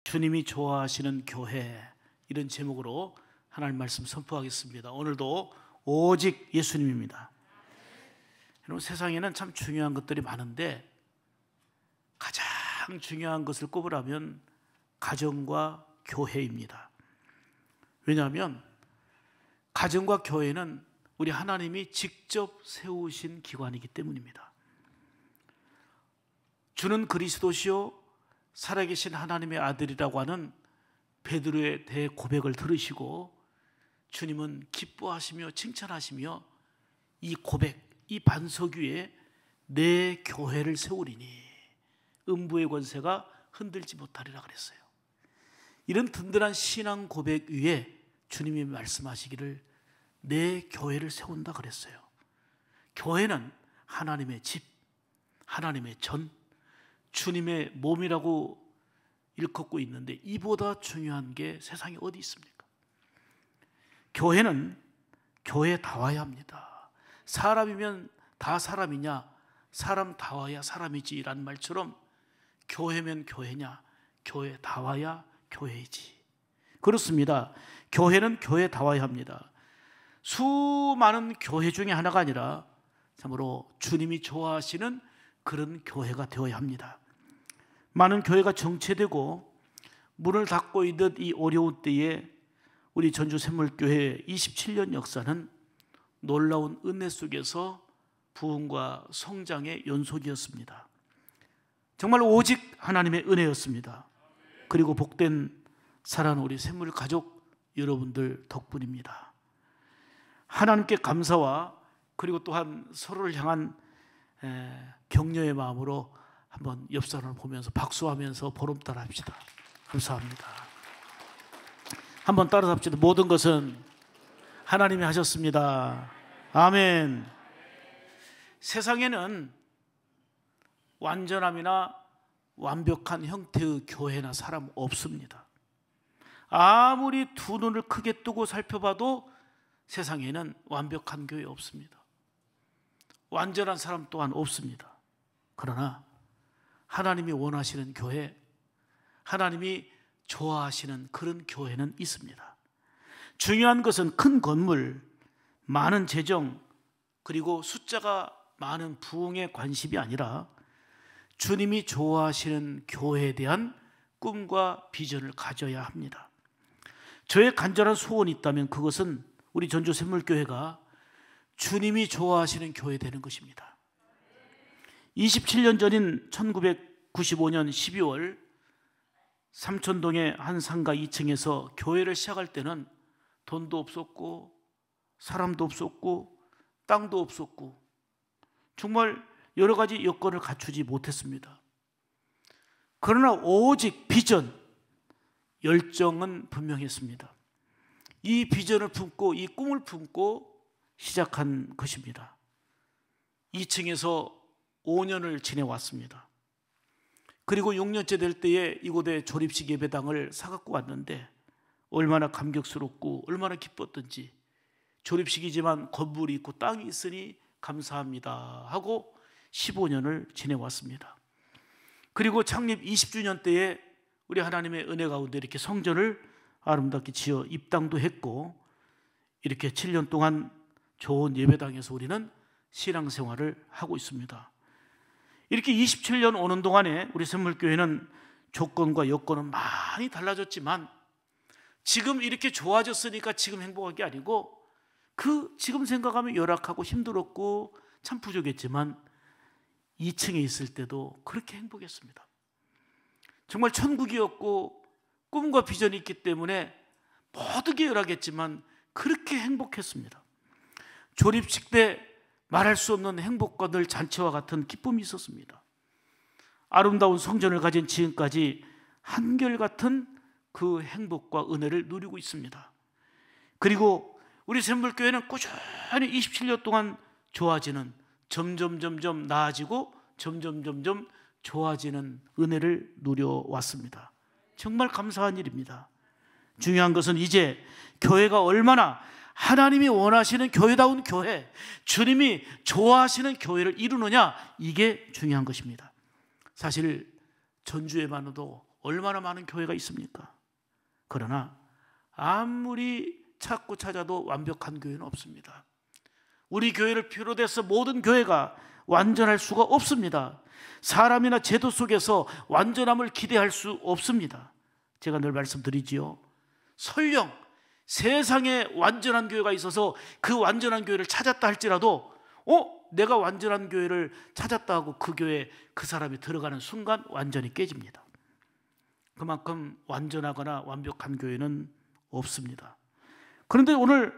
주님이 좋아하시는 교회, 이런 제목으로 하나님 말씀 선포하겠습니다. 오늘도 오직 예수님입니다. 여러분, 세상에는 참 중요한 것들이 많은데 가장 중요한 것을 꼽으라면 가정과 교회입니다. 왜냐하면 가정과 교회는 우리 하나님이 직접 세우신 기관이기 때문입니다. 주는 그리스도시요 살아계신 하나님의 아들이라고 하는 베드로의 대고백을 들으시고 주님은 기뻐하시며 칭찬하시며 이 고백, 이 반석 위에 내 교회를 세우리니 음부의 권세가 흔들지 못하리라 그랬어요. 이런 든든한 신앙 고백 위에 주님이 말씀하시기를 내 교회를 세운다 그랬어요. 교회는 하나님의 집, 하나님의 전, 주님의 몸이라고 일컫고 있는데 이보다 중요한 게 세상에 어디 있습니까? 교회는 교회다워야 합니다. 사람이면 다 사람이냐? 사람다워야 사람이지 라는 말처럼 교회면 교회냐? 교회다워야 교회이지. 그렇습니다. 교회는 교회다워야 합니다. 수많은 교회 중에 하나가 아니라 참으로 주님이 좋아하시는 그런 교회가 되어야 합니다. 많은 교회가 정체되고 문을 닫고 있는 이 어려운 때에 우리 전주샘물교회의 27년 역사는 놀라운 은혜 속에서 부흥과 성장의 연속이었습니다. 정말 오직 하나님의 은혜였습니다. 그리고 복된 사랑하는 우리 샘물 가족 여러분들 덕분입니다. 하나님께 감사와 그리고 또한 서로를 향한 격려의 마음으로 한번 옆 사람을 보면서 박수하면서 보름따라 합시다. 감사합니다. 한번 따라서 합시다. 모든 것은 하나님이 하셨습니다. 아멘. 세상에는 완전함이나 완벽한 형태의 교회나 사람 없습니다. 아무리 두 눈을 크게 뜨고 살펴봐도 세상에는 완벽한 교회 없습니다. 완전한 사람 또한 없습니다. 그러나 하나님이 원하시는 교회, 하나님이 좋아하시는 그런 교회는 있습니다. 중요한 것은 큰 건물, 많은 재정, 그리고 숫자가 많은 부흥에 관심이 아니라 주님이 좋아하시는 교회에 대한 꿈과 비전을 가져야 합니다. 저의 간절한 소원이 있다면 그것은 우리 전주샘물교회가 주님이 좋아하시는 교회 되는 것입니다. 27년 전인 1995년 12월 삼천동의 한 상가 2층에서 교회를 시작할 때는 돈도 없었고 사람도 없었고 땅도 없었고 정말 여러 가지 여건을 갖추지 못했습니다. 그러나 오직 비전, 열정은 분명했습니다. 이 비전을 품고 이 꿈을 품고 시작한 것입니다. 2층에서 5년을 지내왔습니다. 그리고 6년째 될 때에 이곳에 조립식 예배당을 사갖고 왔는데 얼마나 감격스럽고 얼마나 기뻤던지, 조립식이지만 건물이 있고 땅이 있으니 감사합니다 하고 15년을 지내왔습니다. 그리고 창립 20주년 때에 우리 하나님의 은혜 가운데 이렇게 성전을 아름답게 지어 입당도 했고 이렇게 7년 동안 좋은 예배당에서 우리는 신앙생활을 하고 있습니다. 이렇게 27년 오는 동안에 우리 샘물교회는 조건과 여건은 많이 달라졌지만 지금 이렇게 좋아졌으니까 지금 행복한 게 아니고 지금 생각하면 열악하고 힘들었고 참 부족했지만 2층에 있을 때도 그렇게 행복했습니다. 정말 천국이었고 꿈과 비전이 있기 때문에 모든 게 열악했지만 그렇게 행복했습니다. 조립식 때 말할 수 없는 행복과 늘 잔치와 같은 기쁨이 있었습니다. 아름다운 성전을 가진 지금까지 한결같은 그 행복과 은혜를 누리고 있습니다. 그리고 우리 샘물교회는 꾸준히 27년 동안 좋아지는, 점점 나아지고 점점 좋아지는 은혜를 누려왔습니다. 정말 감사한 일입니다. 중요한 것은 이제 교회가 얼마나 하나님이 원하시는 교회다운 교회, 주님이 좋아하시는 교회를 이루느냐, 이게 중요한 것입니다. 사실 전주에만도 얼마나 많은 교회가 있습니까? 그러나 아무리 찾고 찾아도 완벽한 교회는 없습니다. 우리 교회를 비롯해서 모든 교회가 완전할 수가 없습니다. 사람이나 제도 속에서 완전함을 기대할 수 없습니다. 제가 늘 말씀드리지요. 설령 세상에 완전한 교회가 있어서 그 완전한 교회를 찾았다 할지라도 내가 완전한 교회를 찾았다 하고 그 교회에 그 사람이 들어가는 순간 완전히 깨집니다. 그만큼 완전하거나 완벽한 교회는 없습니다. 그런데 오늘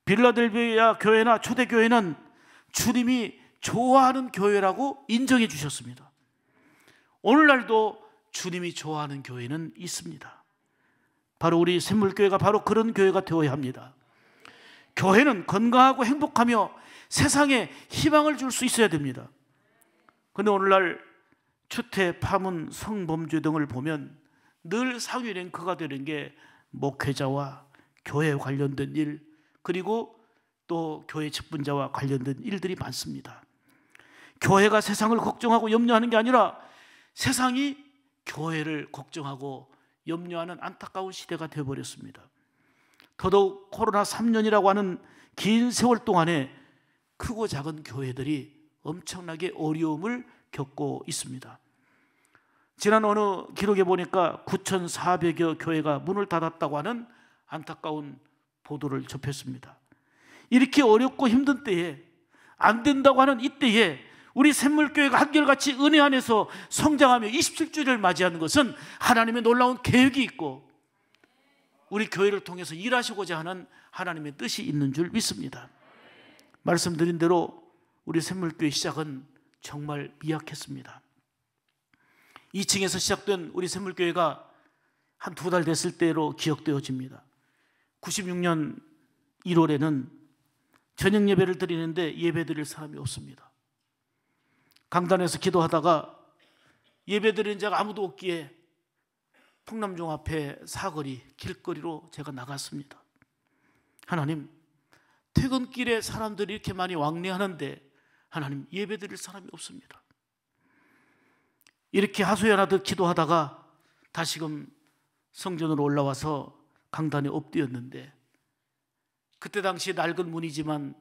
빌라델비아 교회나 초대교회는 주님이 좋아하는 교회라고 인정해 주셨습니다. 오늘날도 주님이 좋아하는 교회는 있습니다. 바로 우리 샘물교회가 바로 그런 교회가 되어야 합니다. 교회는 건강하고 행복하며 세상에 희망을 줄 수 있어야 됩니다. 그런데 오늘날 추태, 파문, 성범죄 등을 보면 늘 상위 랭크가 되는 게 목회자와 교회에 관련된 일, 그리고 또 교회 직분자와 관련된 일들이 많습니다. 교회가 세상을 걱정하고 염려하는 게 아니라 세상이 교회를 걱정하고 염려하는 안타까운 시대가 되어버렸습니다. 더더욱 코로나 3년이라고 하는 긴 세월 동안에 크고 작은 교회들이 엄청나게 어려움을 겪고 있습니다. 지난 어느 기록에 보니까 9,400여 교회가 문을 닫았다고 하는 안타까운 보도를 접했습니다. 이렇게 어렵고 힘든 때에, 안 된다고 하는 이때에 우리 샘물교회가 한결같이 은혜 안에서 성장하며 27주년을 맞이하는 것은 하나님의 놀라운 계획이 있고 우리 교회를 통해서 일하시고자 하는 하나님의 뜻이 있는 줄 믿습니다. 말씀드린 대로 우리 샘물교회 시작은 정말 미약했습니다. 2층에서 시작된 우리 샘물교회가 한 2달 됐을 때로 기억되어집니다. 96년 1월에는 저녁 예배를 드리는데 예배 드릴 사람이 없습니다. 강단에서 기도하다가 예배 드리는 자가 아무도 없기에 풍남중 앞에 사거리, 길거리로 제가 나갔습니다. 하나님, 퇴근길에 사람들이 이렇게 많이 왕래하는데 하나님, 예배 드릴 사람이 없습니다. 이렇게 하소연하듯 기도하다가 다시금 성전으로 올라와서 강단에 엎드렸는데 그때 당시 낡은 문이지만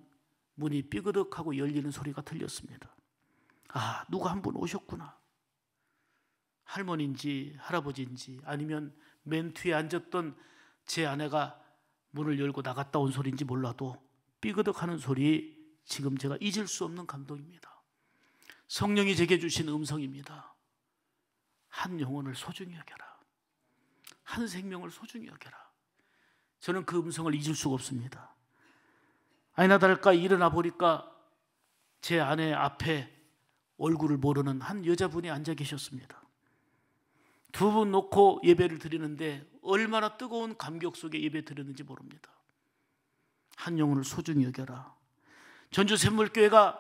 문이 삐그덕하고 열리는 소리가 들렸습니다. 아, 누가 한 분 오셨구나. 할머니인지 할아버지인지 아니면 맨 뒤에 앉았던 제 아내가 문을 열고 나갔다 온 소리인지 몰라도 삐그덕하는 소리, 지금 제가 잊을 수 없는 감동입니다. 성령이 제게 주신 음성입니다. 한 영혼을 소중히 여겨라. 한 생명을 소중히 여겨라. 저는 그 음성을 잊을 수가 없습니다. 아니나 다를까 일어나 보니까 제 아내 앞에 얼굴을 모르는 한 여자분이 앉아 계셨습니다. 2분 놓고 예배를 드리는데 얼마나 뜨거운 감격 속에 예배 드렸는지 모릅니다. 한 영혼을 소중히 여겨라. 전주 샘물교회가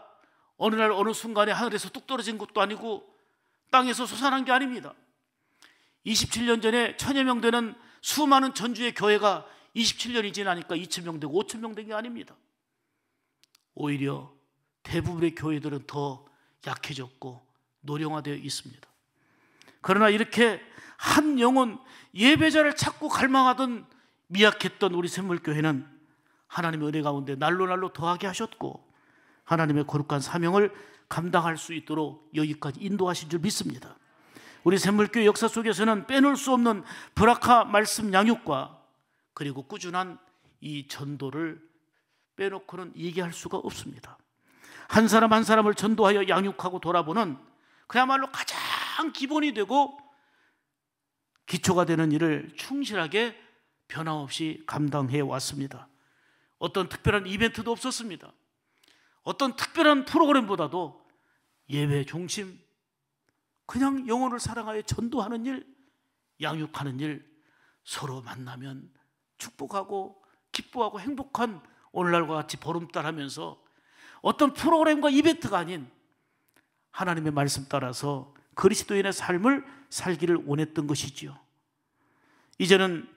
어느 날 어느 순간에 하늘에서 뚝 떨어진 것도 아니고 땅에서 솟아난 게 아닙니다. 27년 전에 1000여 명 되는 수많은 전주의 교회가 27년이 지나니까 2000명 되고 5000명 된 게 아닙니다. 오히려 대부분의 교회들은 더 약해졌고 노령화되어 있습니다. 그러나 이렇게 한 영혼, 예배자를 찾고 갈망하던 미약했던 우리 샘물교회는 하나님의 은혜 가운데 날로 더하게 하셨고 하나님의 거룩한 사명을 감당할 수 있도록 여기까지 인도하신 줄 믿습니다. 우리 샘물교회 역사 속에서는 빼놓을 수 없는 브라카 말씀 양육과 그리고 꾸준한 이 전도를 빼놓고는 얘기할 수가 없습니다. 한 사람 한 사람을 전도하여 양육하고 돌아보는 그야말로 가장 기본이 되고 기초가 되는 일을 충실하게 변함없이 감당해 왔습니다. 어떤 특별한 이벤트도 없었습니다. 어떤 특별한 프로그램보다도 예배 중심, 그냥 영혼을 사랑하여 전도하는 일, 양육하는 일, 서로 만나면 축복하고 기뻐하고 행복한 오늘날과 같이 보름달하면서 어떤 프로그램과 이벤트가 아닌 하나님의 말씀 따라서 그리스도인의 삶을 살기를 원했던 것이지요. 이제는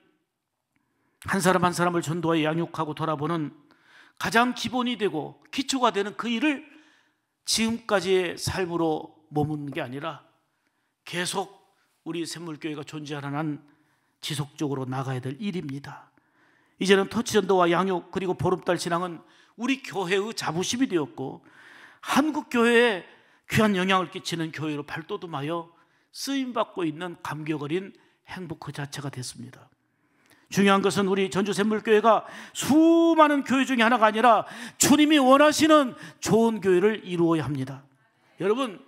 한 사람 한 사람을 전도하여 양육하고 돌아보는 가장 기본이 되고 기초가 되는 그 일을 지금까지의 삶으로 머무는 게 아니라 계속 우리 샘물교회가 존재하는 한 지속적으로 나가야 될 일입니다. 이제는 터치전도와 양육 그리고 보름달 신앙은 우리 교회의 자부심이 되었고 한국 교회에 귀한 영향을 끼치는 교회로 발돋움하여 쓰임받고 있는 감격 어린 행복 그 자체가 됐습니다. 중요한 것은 우리 전주 샘물교회가 수많은 교회 중에 하나가 아니라 주님이 원하시는 좋은 교회를 이루어야 합니다. 여러분,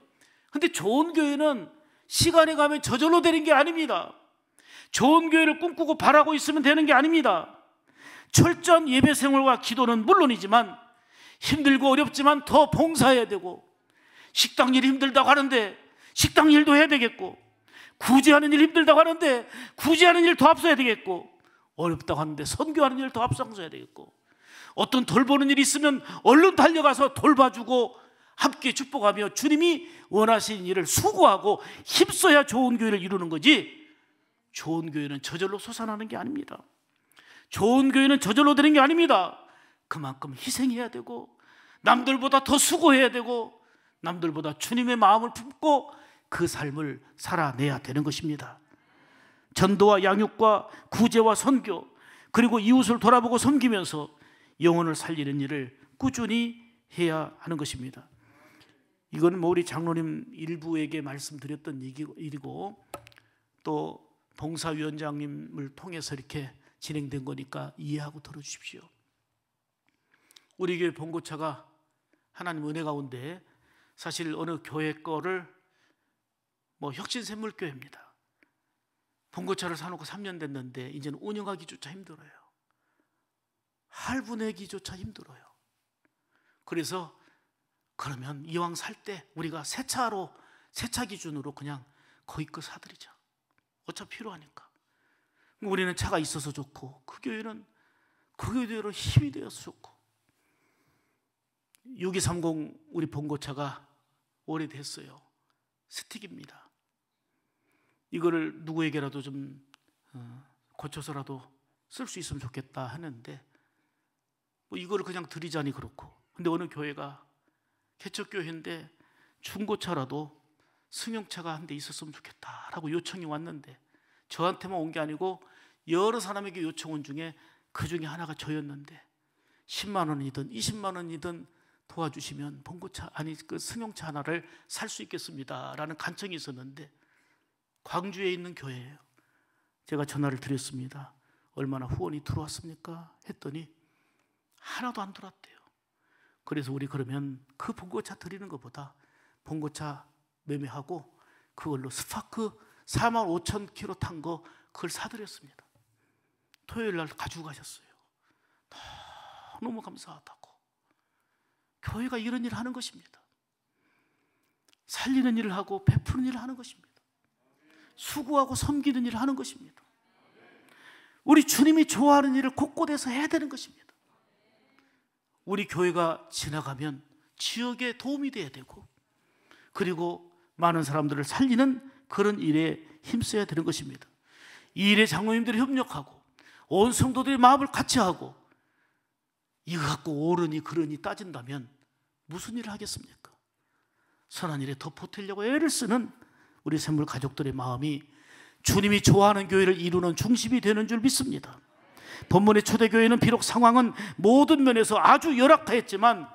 근데 좋은 교회는 시간이 가면 저절로 되는 게 아닙니다. 좋은 교회를 꿈꾸고 바라고 있으면 되는 게 아닙니다. 철저한 예배 생활과 기도는 물론이지만 힘들고 어렵지만 더 봉사해야 되고, 식당 일이 힘들다고 하는데 식당 일도 해야 되겠고, 구제하는 일 힘들다고 하는데 구제하는 일 더 앞서야 되겠고, 어렵다고 하는데 선교하는 일 더 앞장서야 되겠고, 어떤 돌보는 일이 있으면 얼른 달려가서 돌봐주고 함께 축복하며 주님이 원하시는 일을 수고하고 힘써야 좋은 교회를 이루는 거지, 좋은 교회는 저절로 솟아나는 게 아닙니다. 좋은 교회는 저절로 되는 게 아닙니다. 그만큼 희생해야 되고 남들보다 더 수고해야 되고 남들보다 주님의 마음을 품고 그 삶을 살아내야 되는 것입니다. 전도와 양육과 구제와 선교 그리고 이웃을 돌아보고 섬기면서 영혼을 살리는 일을 꾸준히 해야 하는 것입니다. 이건 우리 장로님 일부에게 말씀드렸던 일이고 또 봉사위원장님을 통해서 이렇게 진행된 거니까 이해하고 들어주십시오. 우리 교회 봉고차가 하나님 은혜 가운데 사실 어느 교회 거를 혁신샘물교회입니다. 봉고차를 사놓고 3년 됐는데 이제는 운영하기조차 힘들어요. 할부내기조차 힘들어요. 그래서 그러면 이왕 살 때 우리가 새 차 기준으로 그냥 거기 거 사드리자. 어차피 필요하니까. 우리는 차가 있어서 좋고 그 교회는 그 교회대로 힘이 되어서 좋고. 6230 우리 봉고차가 오래됐어요. 스틱입니다. 이거를 누구에게라도 좀 고쳐서라도 쓸 수 있으면 좋겠다 하는데 이거를 그냥 드리자니 그렇고, 근데 어느 교회가 개척교회인데 중고차라도 승용차가 한 대 있었으면 좋겠다라고 요청이 왔는데 저한테만 온 게 아니고 여러 사람에게 요청 온 중에 그 중에 하나가 저였는데 10만 원이든 20만 원이든 도와주시면 그 승용차 하나를 살 수 있겠습니다라는 간청이 있었는데 광주에 있는 교회예요. 제가 전화를 드렸습니다. 얼마나 후원이 들어왔습니까? 했더니 하나도 안 들어왔대요. 그래서 우리 그러면 그 봉고차 드리는 것보다 봉고차 매매하고 그걸로 스파크 45,000km 탄 거 그걸 사드렸습니다. 토요일 날 가지고 가셨어요. 너무 감사하다고. 교회가 이런 일을 하는 것입니다. 살리는 일을 하고 베푸는 일을 하는 것입니다. 수고하고 섬기는 일을 하는 것입니다. 우리 주님이 좋아하는 일을 곳곳에서 해야 되는 것입니다. 우리 교회가 지나가면 지역에 도움이 돼야 되고 그리고 많은 사람들을 살리는 그런 일에 힘써야 되는 것입니다. 이 일에 장로님들이 협력하고 온 성도들의 마음을 같이 하고 이거 갖고 옳으니 그러니 따진다면 무슨 일을 하겠습니까? 선한 일에 더 보태려고 애를 쓰는 우리 샘물 가족들의 마음이 주님이 좋아하는 교회를 이루는 중심이 되는 줄 믿습니다. 본문의 초대교회는 비록 상황은 모든 면에서 아주 열악하였지만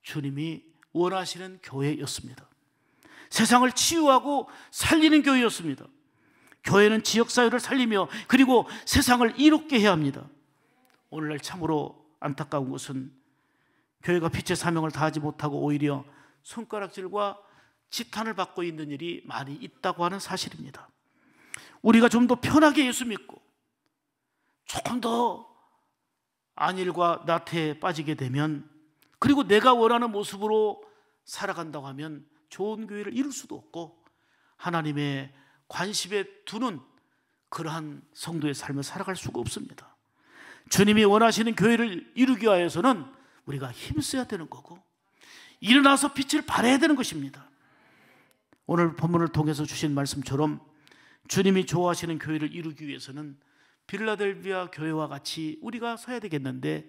주님이 원하시는 교회였습니다. 세상을 치유하고 살리는 교회였습니다. 교회는 지역사회를 살리며 그리고 세상을 이롭게 해야 합니다. 오늘날 참으로 안타까운 것은 교회가 빛의 사명을 다하지 못하고 오히려 손가락질과 지탄을 받고 있는 일이 많이 있다고 하는 사실입니다. 우리가 좀 더 편하게 예수 믿고 조금 더 안일과 나태에 빠지게 되면 그리고 내가 원하는 모습으로 살아간다고 하면 좋은 교회를 이룰 수도 없고 하나님의 관심에 두는 그러한 성도의 삶을 살아갈 수가 없습니다. 주님이 원하시는 교회를 이루기 위해서는 우리가 힘써야 되는 거고 일어나서 빛을 발해야 되는 것입니다. 오늘 본문을 통해서 주신 말씀처럼 주님이 좋아하시는 교회를 이루기 위해서는 필라델피아 교회와 같이 우리가 서야 되겠는데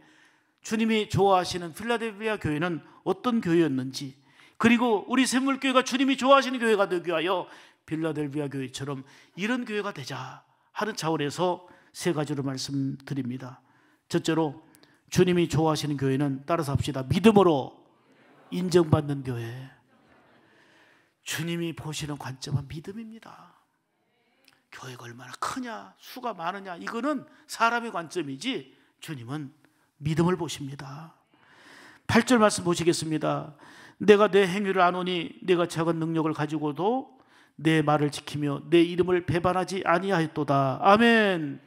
주님이 좋아하시는 필라델피아 교회는 어떤 교회였는지 그리고 우리 샘물교회가 주님이 좋아하시는 교회가 되기 위하여 빌라델비아 교회처럼 이런 교회가 되자 하는 차원에서 세 가지로 말씀드립니다. 첫째로 주님이 좋아하시는 교회는, 따라서 합시다, 믿음으로 인정받는 교회. 주님이 보시는 관점은 믿음입니다. 교회가 얼마나 크냐, 수가 많으냐, 이거는 사람의 관점이지 주님은 믿음을 보십니다. 8절 말씀 보시겠습니다. 내가 내 행위를 아노니 내가 작은 능력을 가지고도 내 말을 지키며 내 이름을 배반하지 아니하였도다. 아멘.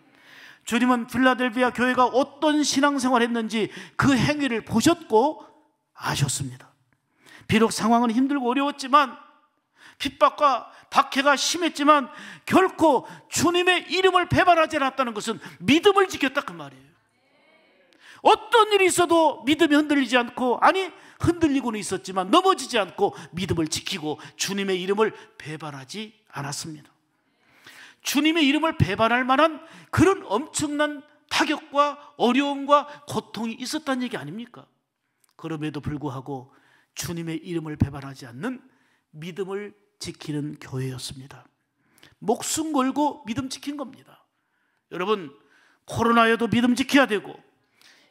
주님은 필라델비아 교회가 어떤 신앙생활을 했는지 그 행위를 보셨고 아셨습니다. 비록 상황은 힘들고 어려웠지만, 핍박과 박해가 심했지만 결코 주님의 이름을 배반하지 않았다는 것은 믿음을 지켰다 그 말이에요. 어떤 일이 있어도 믿음이 흔들리지 않고, 아니 흔들리고는 있었지만 넘어지지 않고 믿음을 지키고 주님의 이름을 배반하지 않았습니다. 주님의 이름을 배반할 만한 그런 엄청난 타격과 어려움과 고통이 있었다는 얘기 아닙니까? 그럼에도 불구하고 주님의 이름을 배반하지 않는 믿음을 지키는 교회였습니다. 목숨 걸고 믿음 지킨 겁니다. 여러분, 코로나에도 믿음 지켜야 되고,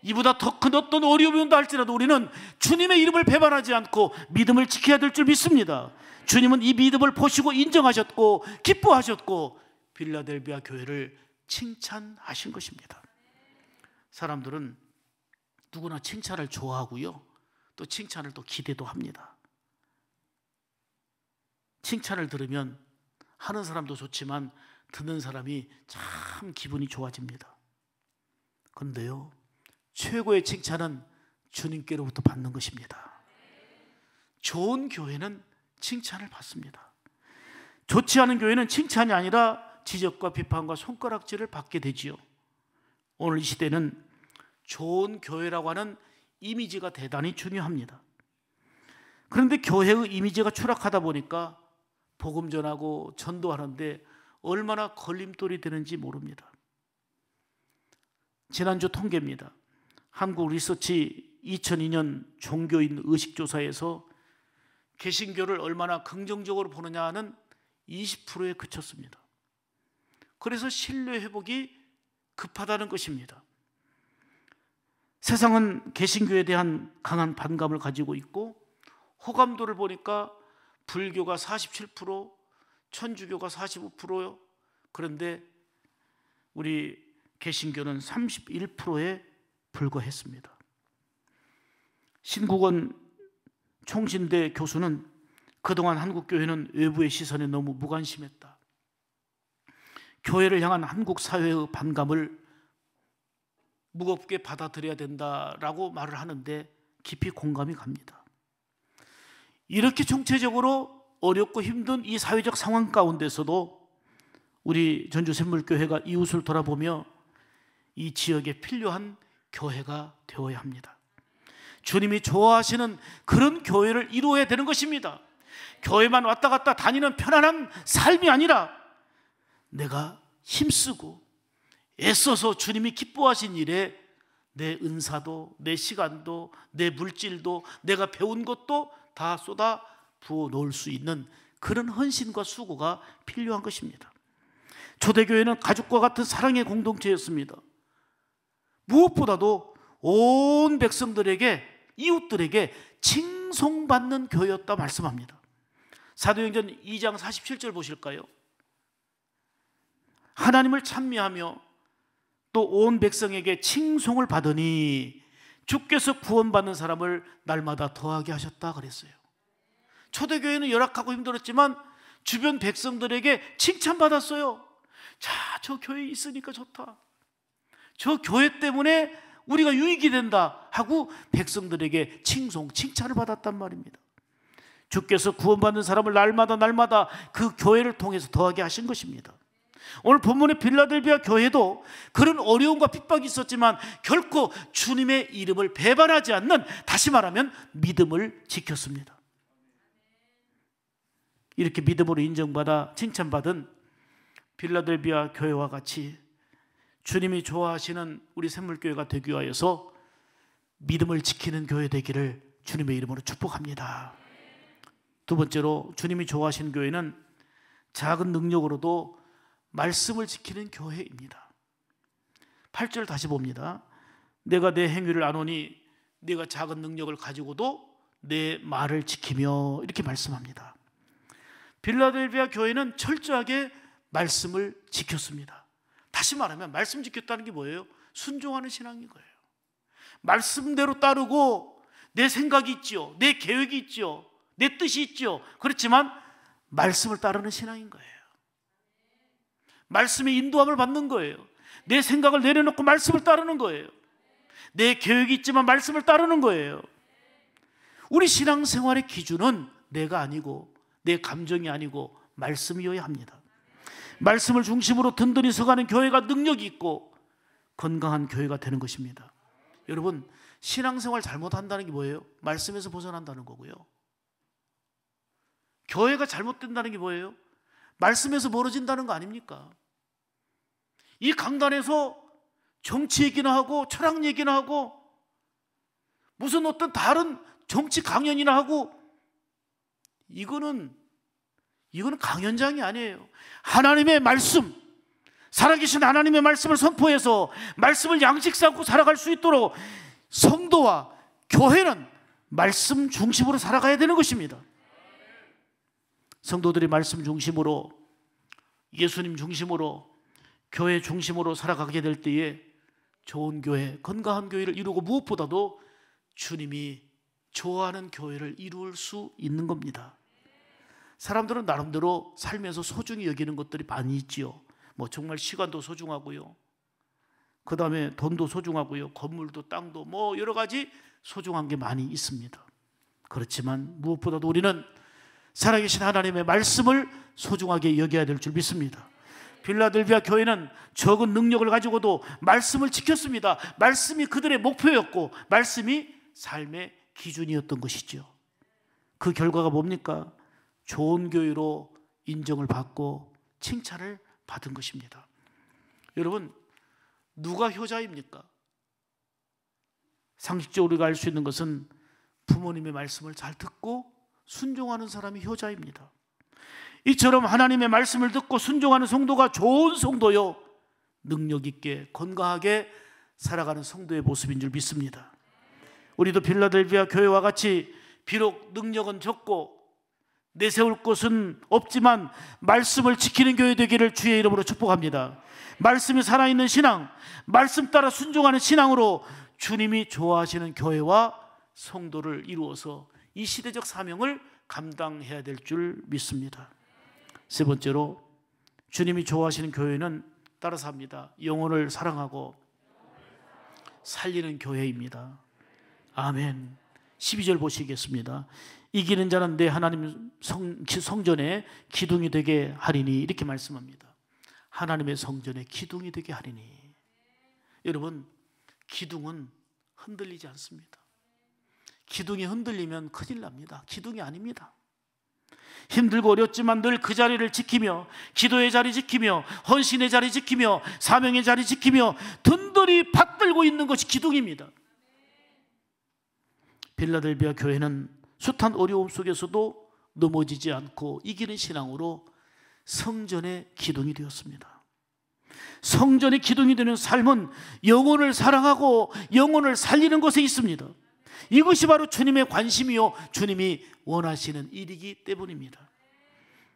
이보다 더 큰 어떤 어려움이 온다 할지라도 우리는 주님의 이름을 배반하지 않고 믿음을 지켜야 될 줄 믿습니다. 주님은 이 믿음을 보시고 인정하셨고 기뻐하셨고 빌라델비아 교회를 칭찬하신 것입니다. 사람들은 누구나 칭찬을 좋아하고요, 또 칭찬을 또 기대도 합니다. 칭찬을 들으면 하는 사람도 좋지만 듣는 사람이 참 기분이 좋아집니다. 그런데요, 최고의 칭찬은 주님께로부터 받는 것입니다. 좋은 교회는 칭찬을 받습니다. 좋지 않은 교회는 칭찬이 아니라 지적과 비판과 손가락질을 받게 되지요. 오늘 이 시대는 좋은 교회라고 하는 이미지가 대단히 중요합니다. 그런데 교회의 이미지가 추락하다 보니까 복음 전하고 전도하는데 얼마나 걸림돌이 되는지 모릅니다. 지난주 통계입니다. 한국 리서치 2002년 종교인 의식조사에서 개신교를 얼마나 긍정적으로 보느냐는 20%에 그쳤습니다. 그래서 신뢰 회복이 급하다는 것입니다. 세상은 개신교에 대한 강한 반감을 가지고 있고, 호감도를 보니까 불교가 47%, 천주교가 45%요. 그런데 우리 개신교는 31%에 불과했습니다. 신국원 총신대 교수는 그동안 한국교회는 외부의 시선에 너무 무관심했다. 교회를 향한 한국 사회의 반감을 무겁게 받아들여야 된다라고 말을 하는데 깊이 공감이 갑니다. 이렇게 총체적으로 어렵고 힘든 이 사회적 상황 가운데서도 우리 전주샘물교회가 이웃을 돌아보며 이 지역에 필요한 교회가 되어야 합니다. 주님이 좋아하시는 그런 교회를 이루어야 되는 것입니다. 교회만 왔다 갔다 다니는 편안한 삶이 아니라 내가 힘쓰고 애써서 주님이 기뻐하신 일에 내 은사도, 내 시간도, 내 물질도, 내가 배운 것도 다 쏟아 부어 놓을 수 있는 그런 헌신과 수고가 필요한 것입니다. 초대교회는 가족과 같은 사랑의 공동체였습니다. 무엇보다도 온 백성들에게, 이웃들에게 칭송받는 교회였다 말씀합니다. 사도행전 2장 47절 보실까요? 하나님을 찬미하며 또 온 백성에게 칭송을 받으니 주께서 구원받는 사람을 날마다 더하게 하셨다 그랬어요. 초대교회는 열악하고 힘들었지만 주변 백성들에게 칭찬받았어요. 자, 저 교회에 있으니까 좋다, 저 교회 때문에 우리가 유익이 된다 하고 백성들에게 칭찬을 받았단 말입니다. 주께서 구원받는 사람을 날마다 그 교회를 통해서 더하게 하신 것입니다. 오늘 본문의 빌라델비아 교회도 그런 어려움과 핍박이 있었지만 결코 주님의 이름을 배반하지 않는, 다시 말하면 믿음을 지켰습니다. 이렇게 믿음으로 인정받아 칭찬받은 빌라델비아 교회와 같이 주님이 좋아하시는 우리 샘물교회가 되기 위하여서 믿음을 지키는 교회 되기를 주님의 이름으로 축복합니다. 두 번째로 주님이 좋아하시는 교회는 작은 능력으로도 말씀을 지키는 교회입니다. 8절 다시 봅니다. 내가 내 행위를 아노니 네가 작은 능력을 가지고도 내 말을 지키며, 이렇게 말씀합니다. 빌라델비아 교회는 철저하게 말씀을 지켰습니다. 다시 말하면 말씀 지켰다는 게 뭐예요? 순종하는 신앙인 거예요. 말씀대로 따르고, 내 생각이 있죠, 내 계획이 있죠, 내 뜻이 있죠. 그렇지만 말씀을 따르는 신앙인 거예요. 말씀의 인도함을 받는 거예요. 내 생각을 내려놓고 말씀을 따르는 거예요. 내 계획이 있지만 말씀을 따르는 거예요. 우리 신앙생활의 기준은 내가 아니고 내 감정이 아니고 말씀이어야 합니다. 말씀을 중심으로 든든히 서가는 교회가 능력이 있고 건강한 교회가 되는 것입니다. 여러분, 신앙생활 잘못한다는 게 뭐예요? 말씀에서 벗어난다는 거고요. 교회가 잘못된다는 게 뭐예요? 말씀에서 멀어진다는 거 아닙니까? 이 강단에서 정치 얘기나 하고 철학 얘기나 하고 무슨 어떤 다른 정치 강연이나 하고, 이거는 강연장이 아니에요. 하나님의 말씀, 살아계신 하나님의 말씀을 선포해서 말씀을 양식 삼고 살아갈 수 있도록 성도와 교회는 말씀 중심으로 살아가야 되는 것입니다. 성도들이 말씀 중심으로, 예수님 중심으로, 교회 중심으로 살아가게 될 때에 좋은 교회, 건강한 교회를 이루고 무엇보다도 주님이 좋아하는 교회를 이룰 수 있는 겁니다. 사람들은 나름대로 살면서 소중히 여기는 것들이 많이 있지요. 뭐 정말 시간도 소중하고요, 그 다음에 돈도 소중하고요, 건물도 땅도 뭐 여러 가지 소중한 게 많이 있습니다. 그렇지만 무엇보다도 우리는 살아계신 하나님의 말씀을 소중하게 여겨야 될 줄 믿습니다. 빌라델비아 교회는 적은 능력을 가지고도 말씀을 지켰습니다. 말씀이 그들의 목표였고 말씀이 삶의 기준이었던 것이죠. 그 결과가 뭡니까? 좋은 교회로 인정을 받고 칭찬을 받은 것입니다. 여러분, 누가 효자입니까? 상식적으로 우리가 알 수 있는 것은 부모님의 말씀을 잘 듣고 순종하는 사람이 효자입니다. 이처럼 하나님의 말씀을 듣고 순종하는 성도가 좋은 성도요, 능력 있게 건강하게 살아가는 성도의 모습인 줄 믿습니다. 우리도 빌라델비아 교회와 같이 비록 능력은 적고 내세울 것은 없지만 말씀을 지키는 교회 되기를 주의 이름으로 축복합니다. 말씀이 살아있는 신앙, 말씀 따라 순종하는 신앙으로 주님이 좋아하시는 교회와 성도를 이루어서 이 시대적 사명을 감당해야 될 줄 믿습니다. 세 번째로, 주님이 좋아하시는 교회는 따라서 합니다. 영혼을 사랑하고 살리는 교회입니다. 아멘. 12절 보시겠습니다. 이기는 자는 내 하나님 성전에 기둥이 되게 하리니, 이렇게 말씀합니다. 하나님의 성전에 기둥이 되게 하리니. 여러분, 기둥은 흔들리지 않습니다. 기둥이 흔들리면 큰일 납니다. 기둥이 아닙니다. 힘들고 어렵지만 늘 그 자리를 지키며, 기도의 자리 지키며, 헌신의 자리 지키며, 사명의 자리 지키며 든든히 받들고 있는 것이 기둥입니다. 빌라델비아 교회는 숱한 어려움 속에서도 넘어지지 않고 이기는 신앙으로 성전의 기둥이 되었습니다. 성전의 기둥이 되는 삶은 영혼을 사랑하고 영혼을 살리는 것에 있습니다. 이것이 바로 주님의 관심이요, 주님이 원하시는 일이기 때문입니다.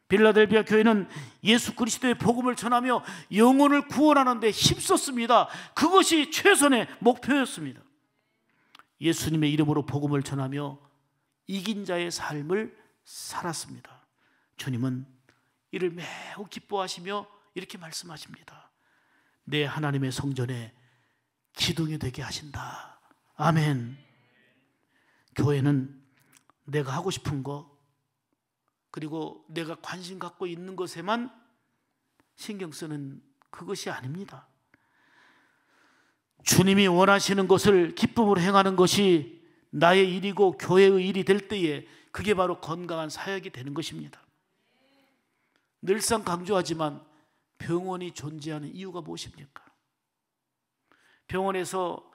빌라델비아 교회는 예수 그리스도의 복음을 전하며 영혼을 구원하는 데 힘썼습니다. 그것이 최선의 목표였습니다. 예수님의 이름으로 복음을 전하며 이긴 자의 삶을 살았습니다. 주님은 이를 매우 기뻐하시며 이렇게 말씀하십니다. 내 하나님의 성전에 기둥이 되게 하신다. 아멘. 교회는 내가 하고 싶은 거, 그리고 내가 관심 갖고 있는 것에만 신경 쓰는 그것이 아닙니다. 주님이 원하시는 것을 기쁨으로 행하는 것이 나의 일이고 교회의 일이 될 때에 그게 바로 건강한 사역이 되는 것입니다. 늘상 강조하지만 병원이 존재하는 이유가 무엇입니까? 병원에서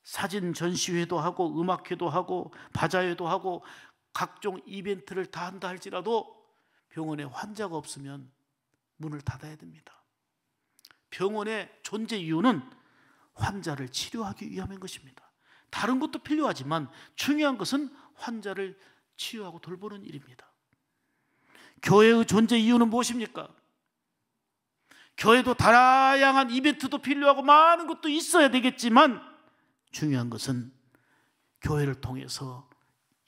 사진 전시회도 하고 음악회도 하고 바자회도 하고 각종 이벤트를 다 한다 할지라도 병원에 환자가 없으면 문을 닫아야 됩니다. 병원의 존재 이유는 환자를 치료하기 위함인 것입니다. 다른 것도 필요하지만 중요한 것은 환자를 치유하고 돌보는 일입니다. 교회의 존재 이유는 무엇입니까? 교회도 다양한 이벤트도 필요하고 많은 것도 있어야 되겠지만 중요한 것은 교회를 통해서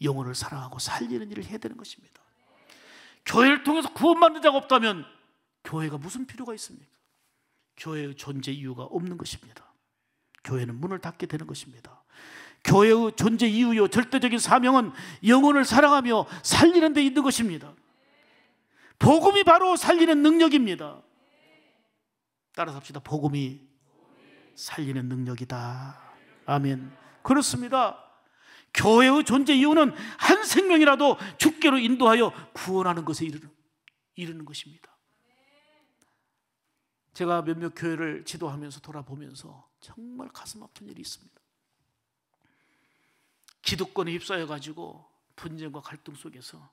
영혼을 사랑하고 살리는 일을 해야 되는 것입니다. 교회를 통해서 구원받는 자가 없다면 교회가 무슨 필요가 있습니까? 교회의 존재 이유가 없는 것입니다. 교회는 문을 닫게 되는 것입니다. 교회의 존재 이유요 절대적인 사명은 영혼을 사랑하며 살리는 데 있는 것입니다. 복음이 바로 살리는 능력입니다. 따라서 합시다. 복음이 살리는 능력이다. 아멘. 그렇습니다. 교회의 존재 이유는 한 생명이라도 주께로 인도하여 구원하는 것에 이르는 것입니다. 제가 몇몇 교회를 지도하면서 돌아보면서 정말 가슴 아픈 일이 있습니다. 기득권에 휩싸여 가지고 분쟁과 갈등 속에서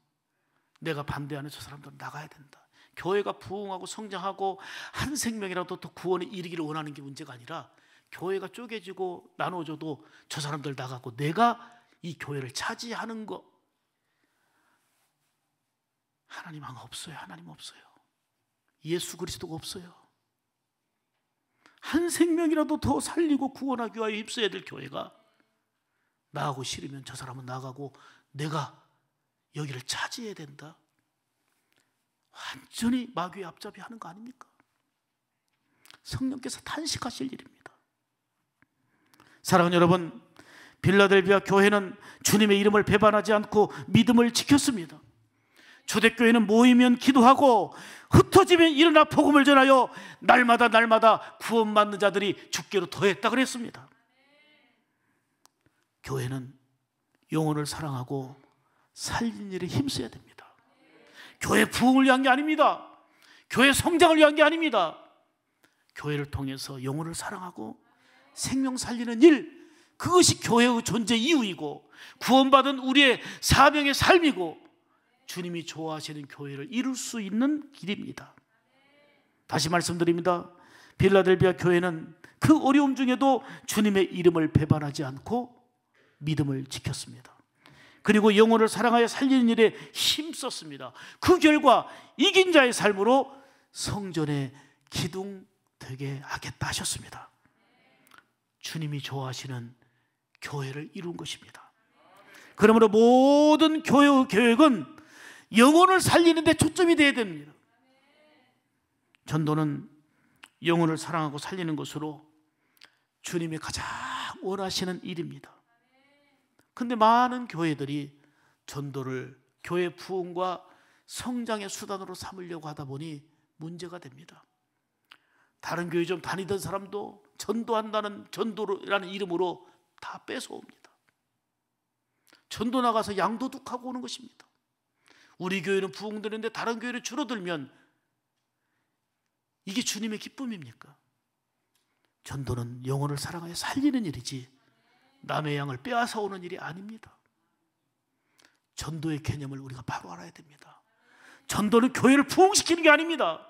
내가 반대하는 저 사람들은 나가야 된다. 교회가 부흥하고 성장하고 한 생명이라도 더 구원에 이르기를 원하는 게 문제가 아니라 교회가 쪼개지고 나눠져도 저 사람들 나가고 내가 이 교회를 차지하는 거. 하나님 없어요. 하나님 없어요. 예수 그리스도가 없어요. 한 생명이라도 더 살리고 구원하기 위하여 힘써야 될 교회가 나가고 싫으면 저 사람은 나가고 내가 여기를 차지해야 된다. 완전히 마귀의 앞잡이 하는 거 아닙니까? 성령께서 탄식하실 일입니다. 사랑하는 여러분, 빌라델비아 교회는 주님의 이름을 배반하지 않고 믿음을 지켰습니다. 초대교회는 모이면 기도하고 흩어지면 일어나 복음을 전하여 날마다 구원받는 자들이 주께로 더했다 그랬습니다. 교회는 영혼을 사랑하고 살리는 일에 힘써야 됩니다. 교회 부흥을 위한 게 아닙니다. 교회 성장을 위한 게 아닙니다. 교회를 통해서 영혼을 사랑하고 생명 살리는 일, 그것이 교회의 존재 이유이고 구원받은 우리의 사명의 삶이고 주님이 좋아하시는 교회를 이룰 수 있는 길입니다. 다시 말씀드립니다. 빌라델비아 교회는 그 어려움 중에도 주님의 이름을 배반하지 않고 믿음을 지켰습니다. 그리고 영혼을 사랑하여 살리는 일에 힘썼습니다. 그 결과 이긴 자의 삶으로 성전에 기둥 되게 하겠다 하셨습니다. 주님이 좋아하시는 교회를 이룬 것입니다. 그러므로 모든 교회의 계획은 영혼을 살리는 데 초점이 되어야 됩니다. 전도는 영혼을 사랑하고 살리는 것으로 주님이 가장 원하시는 일입니다. 그런데 많은 교회들이 전도를 교회 부흥과 성장의 수단으로 삼으려고 하다 보니 문제가 됩니다. 다른 교회 좀 다니던 사람도 전도한다는 전도라는 이름으로 다 뺏어옵니다. 전도 나가서 양도둑하고 오는 것입니다. 우리 교회는 부흥되는데 다른 교회는 줄어들면 이게 주님의 기쁨입니까? 전도는 영혼을 사랑하여 살리는 일이지 남의 양을 빼앗아 오는 일이 아닙니다. 전도의 개념을 우리가 바로 알아야 됩니다. 전도는 교회를 부흥시키는 게 아닙니다.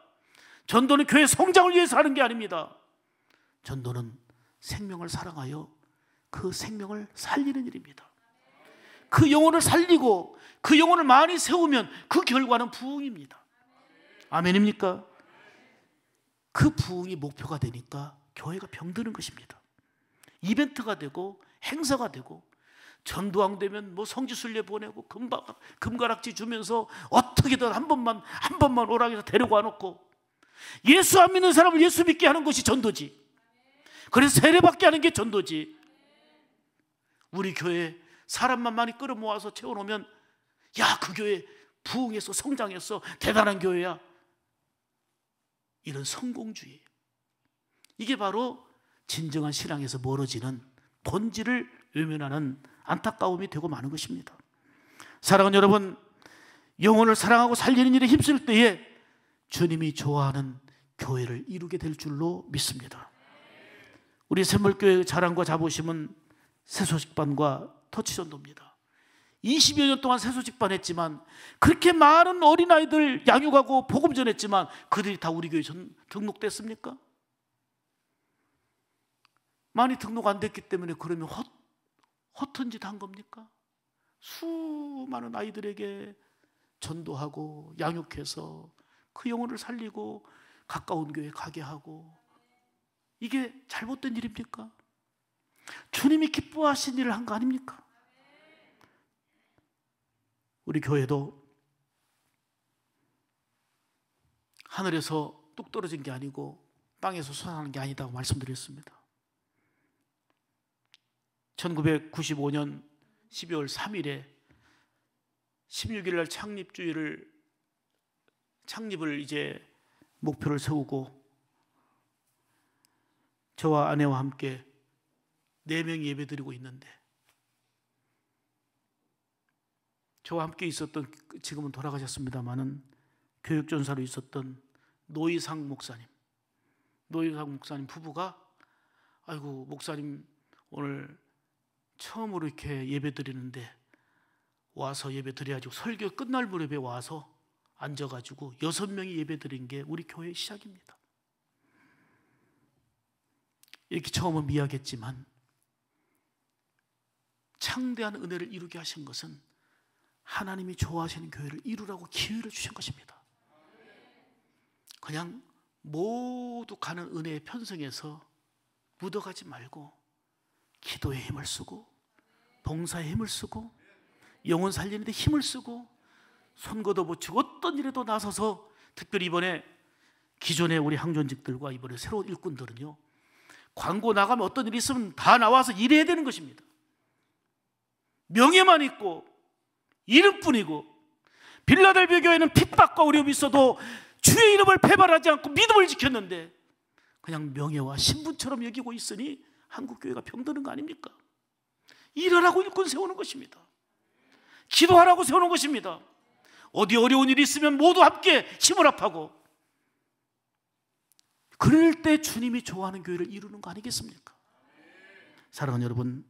전도는 교회 성장을 위해서 하는 게 아닙니다. 전도는 생명을 사랑하여 그 생명을 살리는 일입니다. 그 영혼을 살리고 그 영혼을 많이 세우면 그 결과는 부흥입니다. 아멘입니까? 그 부흥이 목표가 되니까 교회가 병드는 것입니다. 이벤트가 되고 행사가 되고 전도왕 되면 뭐 성지순례 보내고 금가락지 주면서 어떻게든 한 번만 오라 해서 데리고 와놓고 예수 안 믿는 사람을 예수 믿게 하는 것이 전도지. 그래서 세례받게 하는 게 전도지. 우리 교회 사람만 많이 끌어모아서 채워놓으면 야, 그 교회 부흥했어, 성장했어, 대단한 교회야. 이런 성공주의, 이게 바로 진정한 신앙에서 멀어지는 본질을 외면하는 안타까움이 되고 마는 것입니다. 사랑하는 여러분, 영혼을 사랑하고 살리는 일에 힘쓸 때에 주님이 좋아하는 교회를 이루게 될 줄로 믿습니다. 우리 샘물교회의 자랑과 자부심은 새소식반과 터치전도입니다. 20여 년 동안 세소직반했지만, 그렇게 많은 어린아이들 양육하고 복음 전했지만 그들이 다 우리 교회 등록됐습니까? 많이 등록 안 됐기 때문에 그러면 허튼 짓 한 겁니까? 수많은 아이들에게 전도하고 양육해서 그 영혼을 살리고 가까운 교회 가게 하고, 이게 잘못된 일입니까? 주님이 기뻐하신 일을 한 거 아닙니까? 우리 교회도 하늘에서 뚝 떨어진 게 아니고 땅에서 솟아나는 게 아니다고 말씀드렸습니다. 1995년 12월 3일에 16일 날 창립을 이제 목표를 세우고 저와 아내와 함께 4명이 예배드리고 있는데, 저와 함께 있었던, 지금은 돌아가셨습니다마는 교육전사로 있었던 노희상 목사님 부부가, 아이고 목사님 오늘 처음으로 이렇게 예배드리는데 와서 예배드려야지, 설교 끝날 무렵에 와서 앉아가지고 6명이 예배드린 게 우리 교회의 시작입니다. 이렇게 처음은 미약했지만 창대한 은혜를 이루게 하신 것은 하나님이 좋아하시는 교회를 이루라고 기회를 주신 것입니다. 그냥 모두 가는 은혜의 편성에서 묻어가지 말고 기도에 힘을 쓰고 봉사에 힘을 쓰고 영혼 살리는 데 힘을 쓰고 손 걷어붙이고 어떤 일에도 나서서, 특별히 이번에 기존의 우리 항존직들과 이번에 새로운 일꾼들은요, 광고 나가면 어떤 일이 있으면 다 나와서 일해야 되는 것입니다. 명예만 있고 이름뿐이고, 빌라델비아 교회는 핍박과 어려움이 있어도 주의 이름을 배반하지 않고 믿음을 지켰는데 그냥 명예와 신분처럼 여기고 있으니 한국교회가 병드는 거 아닙니까? 일하라고 일꾼 세우는 것입니다. 기도하라고 세우는 것입니다. 어디 어려운 일이 있으면 모두 함께 힘을 합하고, 그럴 때 주님이 좋아하는 교회를 이루는 거 아니겠습니까? 사랑하는 여러분,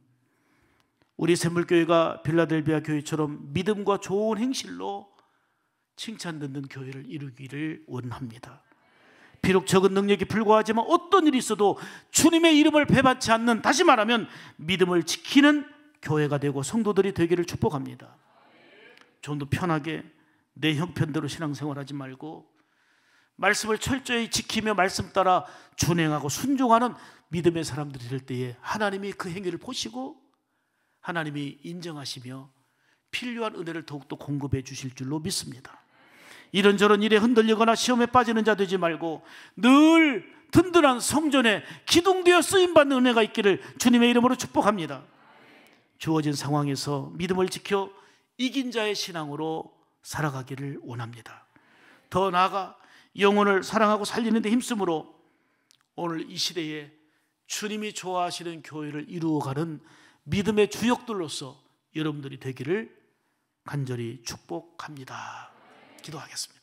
우리 샘물교회가 빌라델비아 교회처럼 믿음과 좋은 행실로 칭찬듣는 교회를 이루기를 원합니다. 비록 적은 능력이 불과하지만 어떤 일이 있어도 주님의 이름을 배반치 않는, 다시 말하면 믿음을 지키는 교회가 되고 성도들이 되기를 축복합니다. 좀 더 편하게 내 형편대로 신앙생활하지 말고 말씀을 철저히 지키며 말씀 따라 준행하고 순종하는 믿음의 사람들이 될 때에 하나님이 그 행위를 보시고 하나님이 인정하시며 필요한 은혜를 더욱더 공급해 주실 줄로 믿습니다. 이런저런 일에 흔들리거나 시험에 빠지는 자 되지 말고 늘 든든한 성전에 기둥되어 쓰임받는 은혜가 있기를 주님의 이름으로 축복합니다. 주어진 상황에서 믿음을 지켜 이긴 자의 신앙으로 살아가기를 원합니다. 더 나아가 영혼을 사랑하고 살리는 데 힘쓰므로 오늘 이 시대에 주님이 좋아하시는 교회를 이루어가는 믿음의 주역들로서 여러분들이 되기를 간절히 축복합니다. 기도하겠습니다.